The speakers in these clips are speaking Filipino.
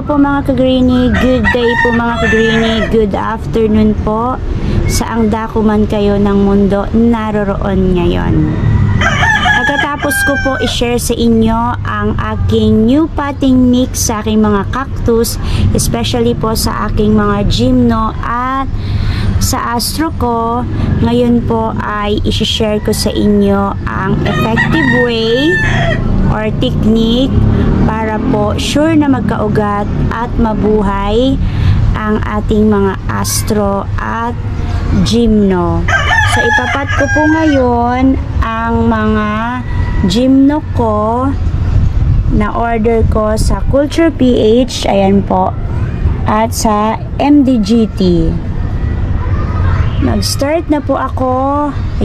po mga ka-greenie, good day po mga ka-greenie, good afternoon po. Saang dako man kayo ng mundo naroroon ngayon. Pagkatapos ko po i-share sa inyo ang aking new potting mix sa aking mga cactus, especially po sa aking mga gymno at sa astro ko. Ngayon po ay i-share ko sa inyo ang effective way or technique para po sure na magkaugat at mabuhay ang ating mga astro at gymno. So ipapat ko po ngayon ang mga gymno ko na order ko sa Culture PH, ayan po, at sa MDGT. Mag-start na po ako.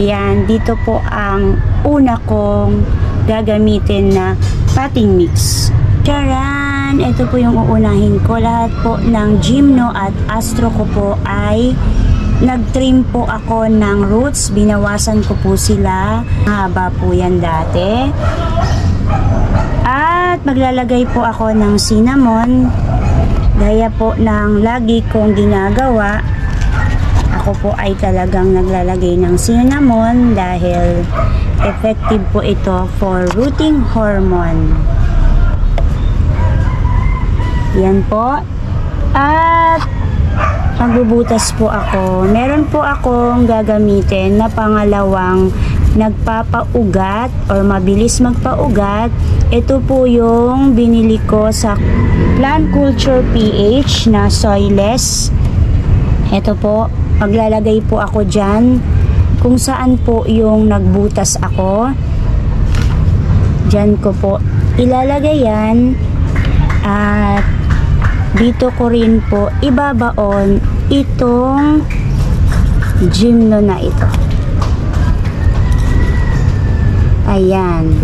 Ayan, dito po ang una kong gagamitin na potting mix. Charan! Ito po yung uunahin ko. Lahat po ng gymno at astro ko po ay nag-trim po ako ng roots. Binawasan ko po sila. Haba po yan dati. At maglalagay po ako ng cinnamon. Gaya po ng lagi kong ginagawa. Ako po ay talagang naglalagay ng cinnamon dahil effective po ito for rooting hormone. Yan po. At magbubutas po ako. Meron po akong gagamitin na pangalawang nagpapaugat or mabilis magpaugat. Ito po yung binili ko sa Plant Culture PH na soilless. Ito po. Maglalagay po ako dyan kung saan po yung nagbutas ako. Dyan ko po ilalagay yan. At dito ko rin po ibabaon itong gymno na ito. Ayan.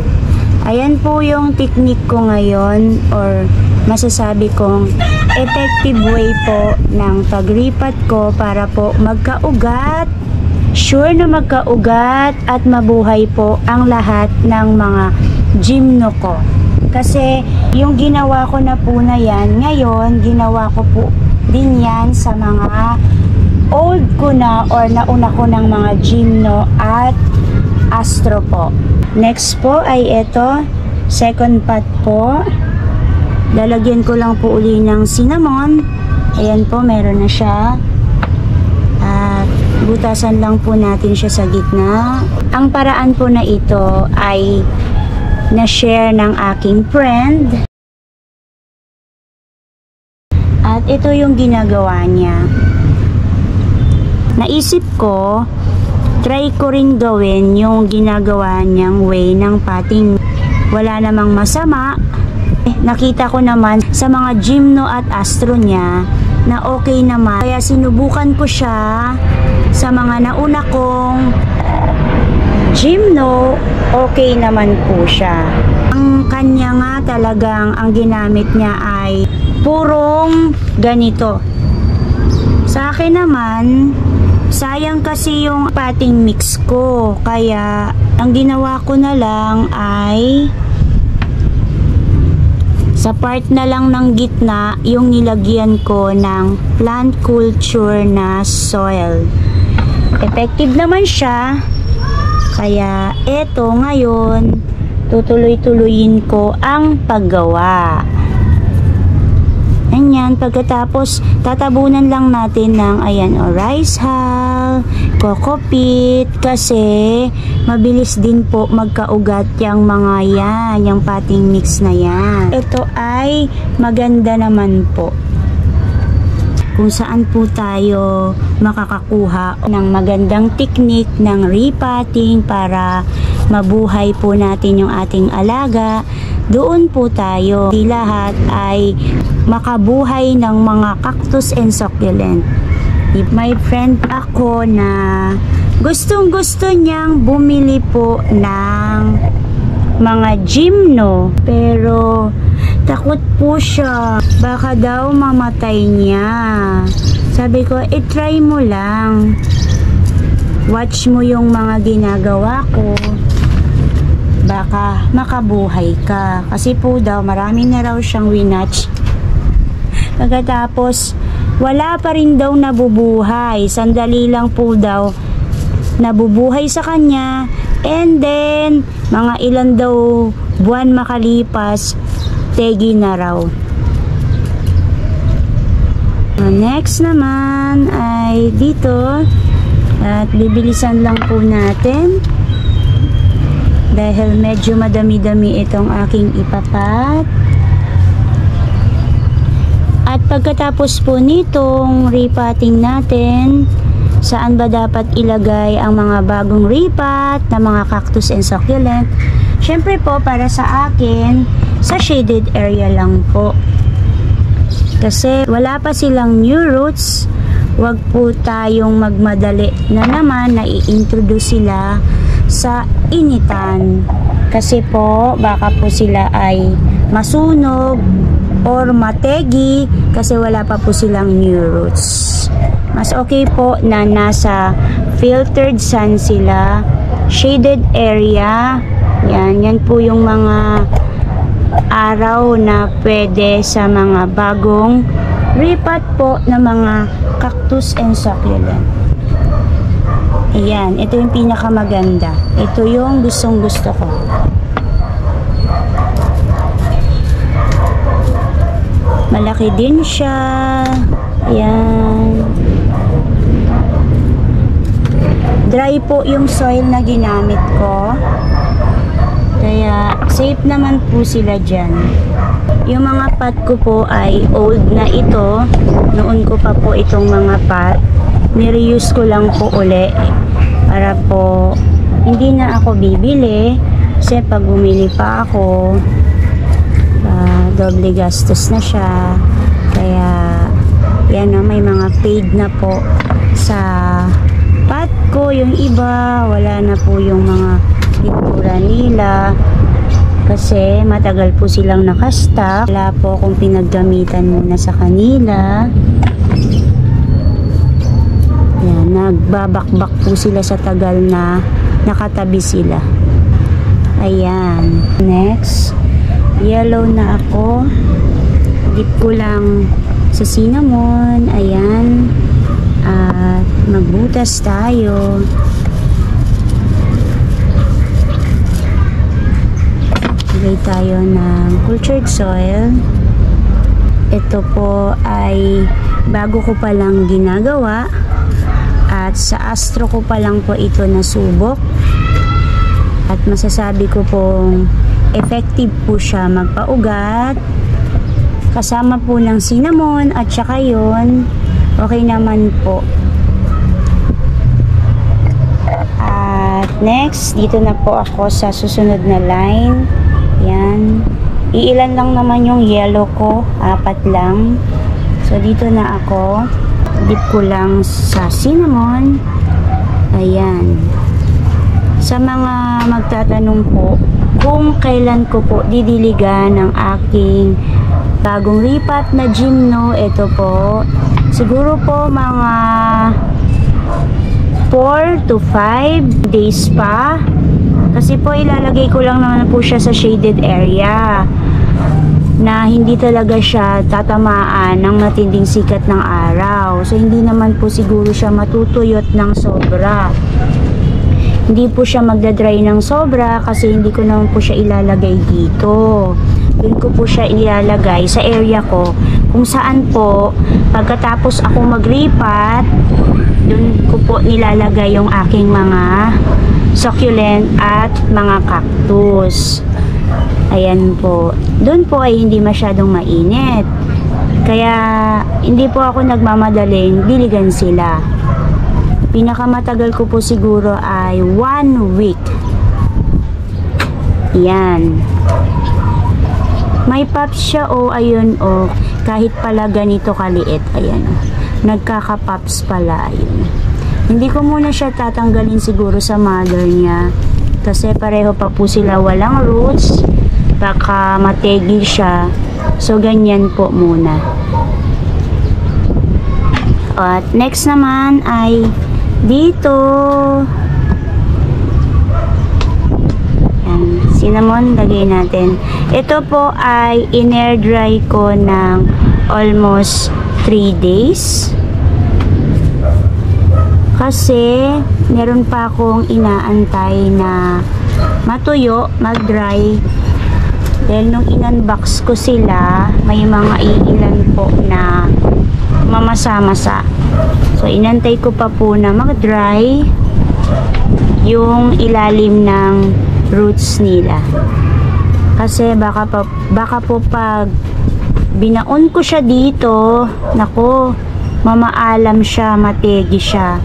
Ayan po yung technique ko ngayon or masasabi kong effective way po ng paglipat ko para po magkaugat, sure na magkaugat at mabuhay po ang lahat ng mga gymno ko. Kasi yung ginawa ko na po na yan, ngayon ginawa ko po din yan sa mga old ko na or nauna ko ng mga gymno at astro po. Next po ay ito, second pot po. Lalagyan ko lang po uli ng cinnamon. Ayan po, meron na siya. At butasan lang po natin siya sa gitna. Ang paraan po na ito ay na-share ng aking friend. At ito yung ginagawa niya. Naisip ko, try ko rin gawin yung ginagawa niyang way ng potting. Wala namang masama. Nakita ko naman sa mga gymno at astro niya na okay naman. Kaya sinubukan ko siya sa mga nauna kong gymno, okay naman po siya. Ang kanya nga talagang ang ginamit niya ay purong ganito. Sa akin naman, sayang kasi yung potting mix ko. Kaya ang ginawa ko na lang ay sa part na lang ng gitna yung nilagyan ko ng plant culture na soil. Effective naman siya. Kaya eto ngayon tutuloy-tuloyin ko ang paggawa. Ayan, pagkatapos tatabunan lang natin ng ayan o rice hull, coco peat, kasi mabilis din po magkaugat yung mga yan, yung potting mix na yan. Ito ay maganda naman po kung saan po tayo makakakuha ng magandang technique ng repotting para mabuhay po natin yung ating alaga. Doon po tayo. Di lahat ay makabuhay ng mga cactus and succulent. May friend ako na gustong-gusto niyang bumili po ng mga gymno, pero takot po siya. Baka daw mamatay niya. Sabi ko, try mo lang. Watch mo yung mga ginagawa ko. Baka makabuhay ka. Kasi po daw, marami na raw siyang winatch Pagkatapos, wala pa rin daw nabubuhay. Sandali lang po daw nabubuhay sa kanya. And then, mga ilan daw buwan makalipas, tegi na raw. Next naman ay dito. At bibilisan lang po natin. Dahil medyo madami-dami itong aking ipapat. At pagkatapos po nitong repotting natin, saan ba dapat ilagay ang mga bagong repot na mga cactus and succulent? Syempre po, para sa akin, sa shaded area lang po. Kasi wala pa silang new roots, wag po tayong magmadali na naman na i-introduce sila sa initan. Kasi po, baka po sila ay masunog or mategi kasi wala pa po silang new roots. Mas okay po na nasa filtered sun sila, shaded area. Yan po yung mga araw na pwede sa mga bagong repot po na mga cactus and succulent. Ayan, ito yung pinakamaganda. Ito yung gustong gusto ko. Malaki din siya. Ayan. Dry po yung soil na ginamit ko. Kaya safe naman po sila dyan. Yung mga pot ko po ay old na ito. Noon ko pa po itong mga pot. Nireuse ko lang po uli. Para po hindi na ako bibili. Kasi pag bumili pa ako, doble gastos na siya. Kaya yan, may mga paid na po sa pot ko. Yung iba wala na po yung mga pintura nila kasi matagal po silang nakastock. Wala po akong pinaggamitan muna sa kanila. Yan, nagbabakbak po sila sa tagal na nakatabi sila. Ayan, next yellow na ako. Dip ko lang sa cinnamon. Ayan. At magbutas tayo. Lagay tayo ng cultured soil. Ito po ay bago ko pa lang ginagawa. At sa Astro ko pa lang po ito nasubok. At masasabi ko pong effective po siya magpaugat. Kasama po ng cinnamon at saka yun, okay naman po. At next, dito na po ako sa susunod na line. Yan. Iilan lang naman yung yellow ko, 4 lang. So dito na ako. Dip ko lang sa cinnamon. Ayan. Sa mga magtatanong po kung kailan ko po didiligan ng aking bagong repot na gymno, ito po siguro po mga 4 to 5 days pa, kasi po ilalagay ko lang naman po siya sa shaded area na hindi talaga siya tatamaan ng matinding sikat ng araw. So hindi naman po siguro siya matutuyot ng sobra. Hindi po siya magdadry ng sobra kasi hindi ko naman po siya ilalagay dito. Doon ko po siya ilalagay sa area ko kung saan po pagkatapos ako mag-repot, doon ko po nilalagay yung aking mga succulent at mga cactus. Ayan po. Doon po ay hindi masyadong mainit. Kaya hindi po ako nagmamadaling diligan sila. Pinakamatagal ko po siguro ay 1 week. Yan. May pops siya ayun kahit pala ganito kaliit. Ayan nagkaka-pops pala. Ayun. Hindi ko muna siya tatanggalin siguro sa mother niya. Kasi pareho pa po sila walang roots. Baka mategi siya. So ganyan po muna. At next naman ay dito. Yan, cinnamon lagay natin. Ito po ay in-air dry ko ng almost 3 days. Kasi meron pa akong inaantay na matuyo, mag-dry. Dahil nung in-unbox ko sila, may mga iilan po na mamasa-masa. So inantay ko pa po na mag-dry yung ilalim ng roots nila. Kasi baka po pag binaon ko siya dito, nako, mamaalam siya, mategi siya.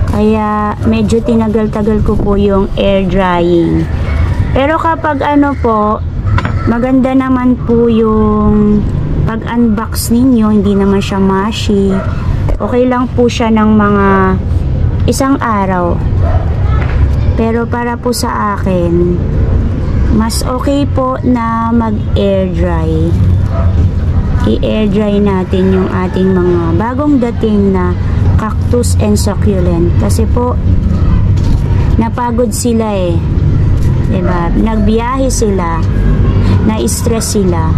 Kaya medyo tinagal-tagal ko po yung air drying. Pero kapag ano po, maganda naman po yung pag-unbox ninyo, hindi naman siya mushy. Okay lang po siya ng mga 1 araw. Pero para po sa akin, mas okay po na mag-air dry. I-air dry natin yung ating mga bagong dating na cactus and succulent. Kasi po, napagod sila eh. Diba? Nagbiyahe sila, na-stress sila.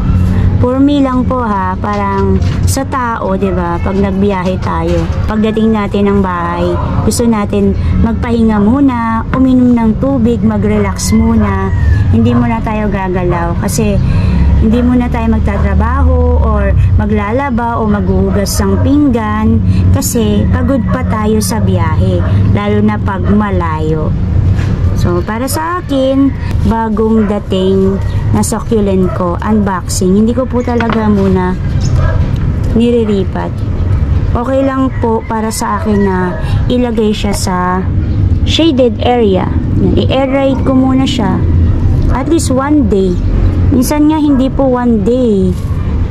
For me lang po ha, parang sa tao, diba? Pag nagbiyahe tayo, pagdating natin ng bahay, gusto natin magpahinga muna, uminom ng tubig, mag-relax muna. Hindi muna tayo gagalaw kasi hindi muna tayo magtatrabaho or maglalaba o maghuhugas ng pinggan kasi pagod pa tayo sa biyahe, lalo na pag malayo. So, para sa akin, bagong dating na succulent ko, unboxing, hindi ko po talaga muna niriripat. Okay lang po para sa akin na ilagay siya sa shaded area. I-air dry ko muna siya at least 1 day. Minsan nga hindi po 1 day.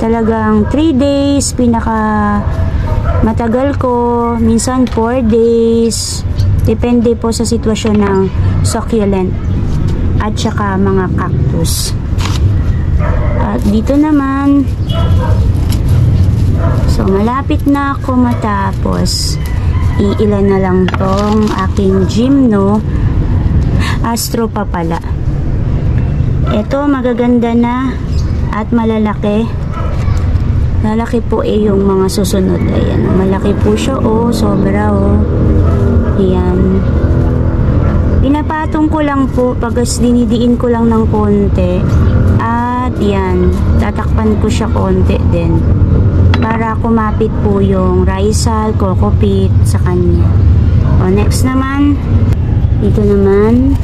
Talagang 3 days, pinaka matagal ko. Minsan 4 days. Depende po sa sitwasyon ng succulent at saka mga cactus. At dito naman, so malapit na ako matapos. Iilan na lang tong aking gymno. Astro pa pala. Ito magaganda na at malalaki. Lalaki po yung mga susunod. Ayan, malaki po siya sobra Ayan. Pinapatong ko lang po, pagkas dinidiin ko lang ng konti. At yan, tatakpan ko siya konti din. Para kumapit po yung risal, coco peat sa kanya. Next naman, dito naman,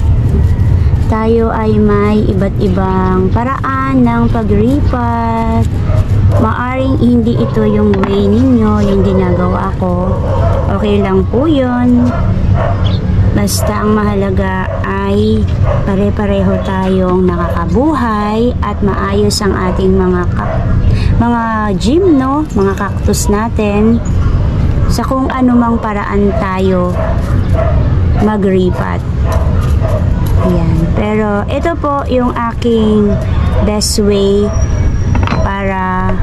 tayo ay may iba't ibang paraan ng pagripat. Maaring hindi ito yung way ninyo, yung ginagawa ko. Okay lang po yun. Basta ang mahalaga ay pare-pareho tayong nakakabuhay at maayos ang ating mga gymno, mga cactus natin sa kung anumang paraan tayo magripat. Yan. Pero ito po yung aking best way para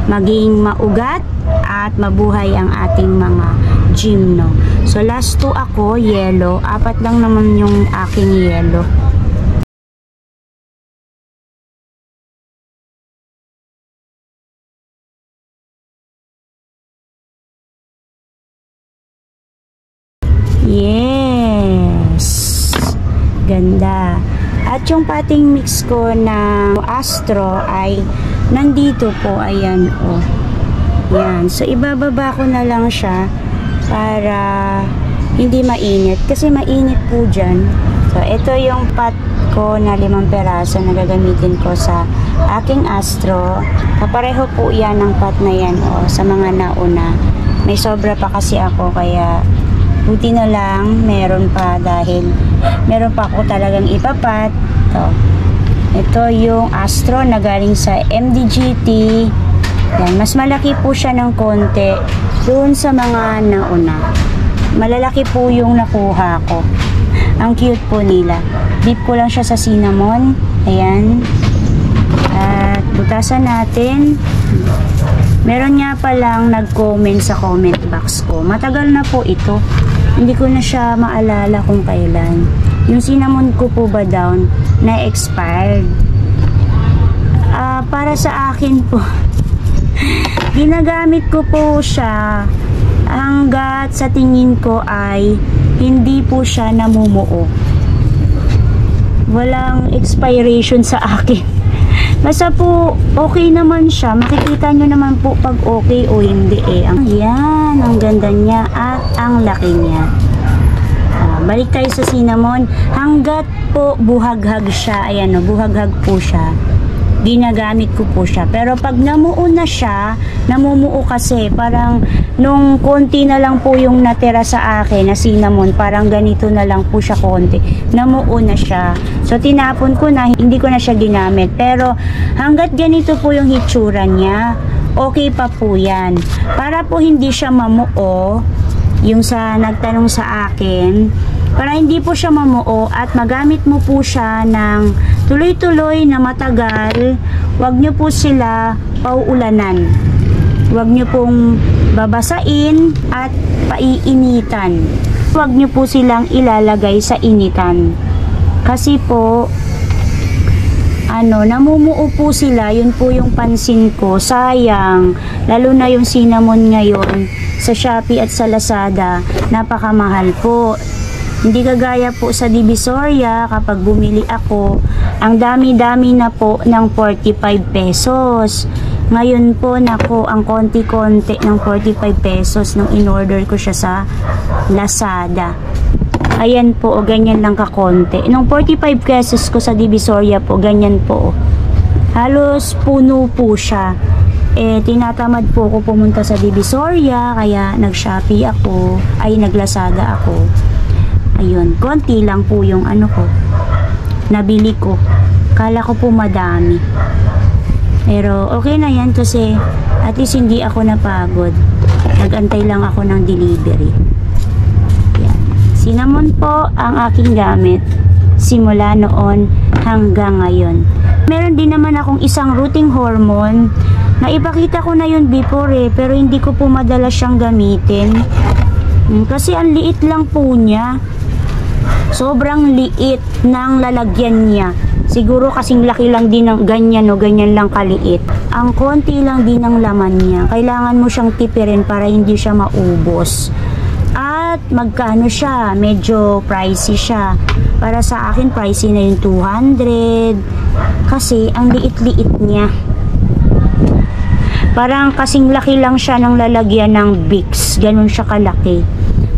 maging maugat at mabuhay ang ating mga gymno. So last 2 ako, yellow. 4 lang naman yung aking yellow. Yes! Ganda. At yung potting mix ko na astro ay nandito po. Ayan Yan. So ibababa ko na lang siya para hindi mainit. Kasi mainit po dyan. So ito yung pot ko na 5 peraso na gagamitin ko sa aking astro. Kapareho po yan ng pot na yan sa mga nauna. May sobra pa kasi ako kaya buti na lang meron pa dahil meron pa ako talagang ipapat. Ito yung astro na galing sa MDGT. Yan, mas malaki po siya ng konti doon sa mga nauna. Malalaki po yung nakuha ko. Ang cute po nila. Dip ko lang siya sa cinnamon. Ayan. At butasan natin. Meron nga palang nag-comment sa comment box ko. Matagal na po ito. Hindi ko na siya maalala kung kailan. Yung cinnamon ko po ba down na expired. Para sa akin po, Ginagamit ko po siya hanggat sa tingin ko ay hindi po siya namumuo. Walang expiration sa akin. Basta po, okay naman siya. Makikita nyo naman po pag okay o hindi eh. Ayan, ang ganda niya at ang laki niya. Balik tayo sa cinnamon. Hanggat po buhaghag siya, ayan o, buhaghag po siya. Ginagamit ko po siya. Pero pag namuo na siya, namumuo kasi, parang nung konti na lang po yung natira sa akin na cinnamon, parang ganito na lang po siya konti. Namuo na siya. So, tinapon ko na, hindi ko na siya ginamit. Pero, hanggat ganito po yung hitsura niya, okay pa po yan. Para po hindi siya mamuo, yung sa nagtanong sa akin, para hindi po siya mamuo at magamit mo po siya ng tuloy-tuloy na matagal, wag nyo po sila pauulanan. Wag nyo pong babasain at paiinitan. Wag nyo po silang ilalagay sa initan. Kasi po, namumuo po sila, yun po yung pansin ko. Sayang, lalo na yung cinnamon ngayon sa Shopee at sa Lazada, napakamahal po. Hindi kagaya po sa Divisoria, kapag bumili ako, ang dami-dami na po ng 45 pesos. Ngayon po, nako, ang konti-konti ng 45 pesos nung in-order ko siya sa Lazada. Ayan po, o ganyan lang kakonti. Nung 45 pesos ko sa Divisoria po, ganyan po. Halos puno po siya. Tinatamad po ko pumunta sa Divisoria, kaya nag-Shopee ako, nag-Lazada ako. Ayun, konti lang po yung ko, nabili ko. Kala ko po madami. Pero okay na yan kasi at least hindi ako napagod. Nag-antay lang ako ng delivery. Yan. Cinnamon po ang aking gamit simula noon hanggang ngayon. Meron din naman akong isang rooting hormone na ipakita ko na yun before pero hindi ko po madalas siyang gamitin. Kasi ang liit lang po niya. Sobrang liit ng lalagyan niya. Siguro kasing laki lang din ng ganyan o ganyan lang kaliit. Ang konti lang din ng laman niya. Kailangan mo siyang tipirin para hindi siya maubos. At magkano siya? Medyo pricey siya. Para sa akin, pricey na yung 200. Kasi ang liit-liit niya. Parang kasing laki lang siya ng lalagyan ng Vicks. Ganun siya kalaki.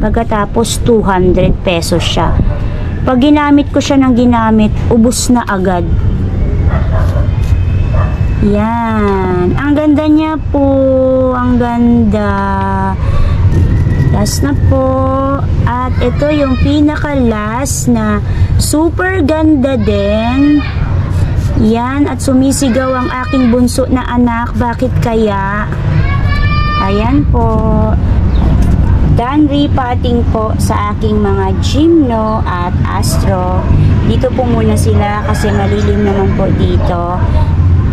Pagkatapos 200 pesos siya. Pag ginamit ko siya ng ginamit, ubos na agad. Yan. Ang ganda niya po. Ang ganda. Last na po. At ito yung pinaka-last na super ganda din. Yan. At sumisigaw ang aking bunso na anak. Bakit kaya? Ayan po. Done repotting po sa aking mga Gymno at Astro. Dito po muna sila kasi malilim naman po dito.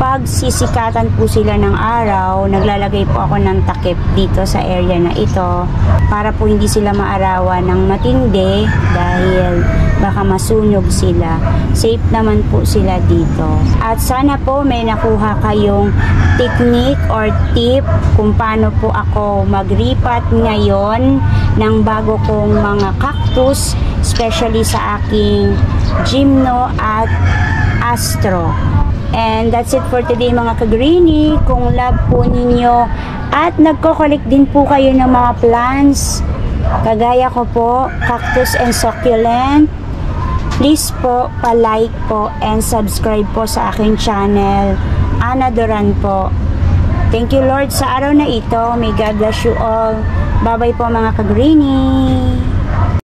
Pag sisikatan po sila ng araw, naglalagay po ako ng takip dito sa area na ito para po hindi sila maarawan ng matindi dahil baka masunog sila. Safe naman po sila dito. At sana po may nakuha kayong technique or tip kung paano po ako mag-repot ngayon ng bago kong mga cactus, especially sa aking Gymno at Astro. And that's it for today mga ka-greenie. Kung love po ninyo at nagko-collect din po kayo ng mga plants kagaya ko po, cactus and succulent, please po pa-like po and subscribe po sa aking channel, Ana Duran po. Thank you Lord sa araw na ito. May God bless you all. Bye bye po mga ka-greenie.